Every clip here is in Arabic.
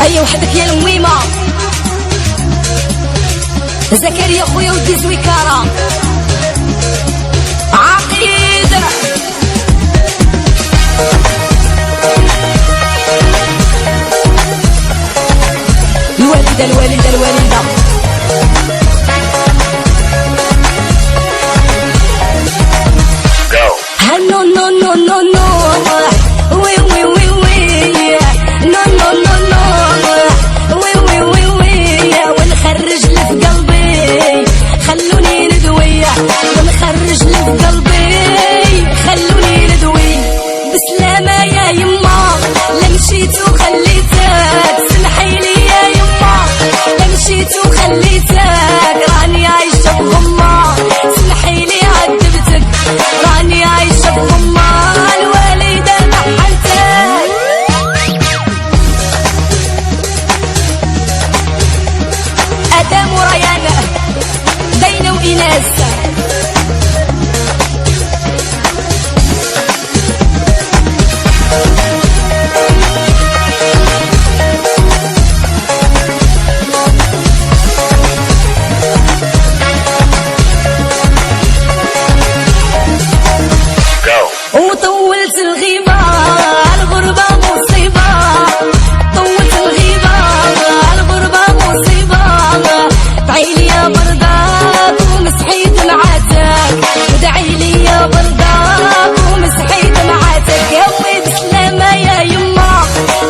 هيا وحدك يا الميمة زكريا خويا ودي زويكارة عقيد الوالدة الوالدة الوالدة نو نو نو نو نو وي وي وي وي نو نو نو نو وي وي وي وي ونخرج اللي في قلبي خلوني ندوي ونخرج اللي في قلبي خلوني ندوي بسلامة يا يما لا مشيت وخليتك سمحيلي يا يما لا مشيت وخليتك راني عايشة بغمة سمحيلي عذبتك راني عايشة بغمة الوالدة نحلتك آدم وريان دينا وإناس وطولت الغيبة الغربة مصيبة طولت الغيبة الغربة مصيبة ادعيلي يا برداك ومسحيت معاتك ادعيلي يا برداك ومسحيت معاتك يا وي بسلامة يا يما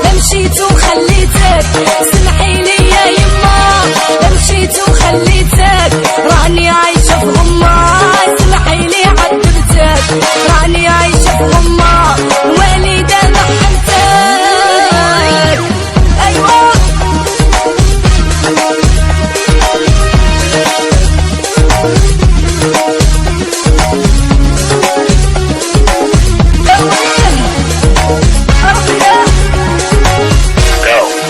لا مشيت وخليتك سمحيلي يا يما لا مشيت وخليتك راني عايشة في غمة سمحيلي عذبتك راني عايشة في غمة والدة نحلتك أيوة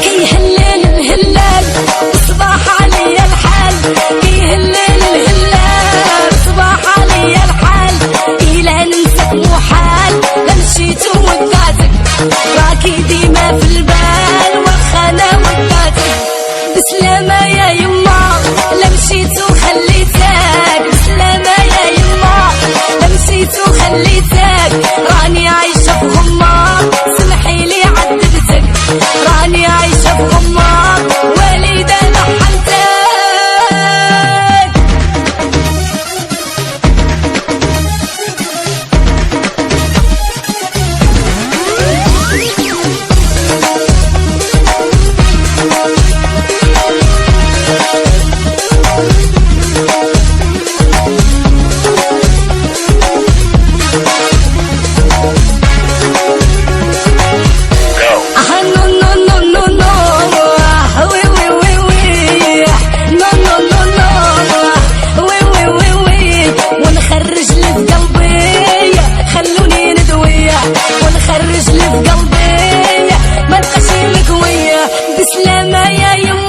كي هلال الهلال صباح عليا الحال كي هلال الهلال صباح عليا الحال إلا ننساك محال لا مشيت وودعتك راكي ديما في البال واخا انا ودعتك بسلامة يا يما لا مشيت وخليتك بسلامة يا يما لا مشيت وخليتك راني عايشة في غمة سمحيلي عذبتك راني عايشة في غمة والدة نحلتك ونخرج اللي في قلبي خلوني ندوي ونخرج اللي في قلبي ما نبقاش مكوية بسلامة يا يما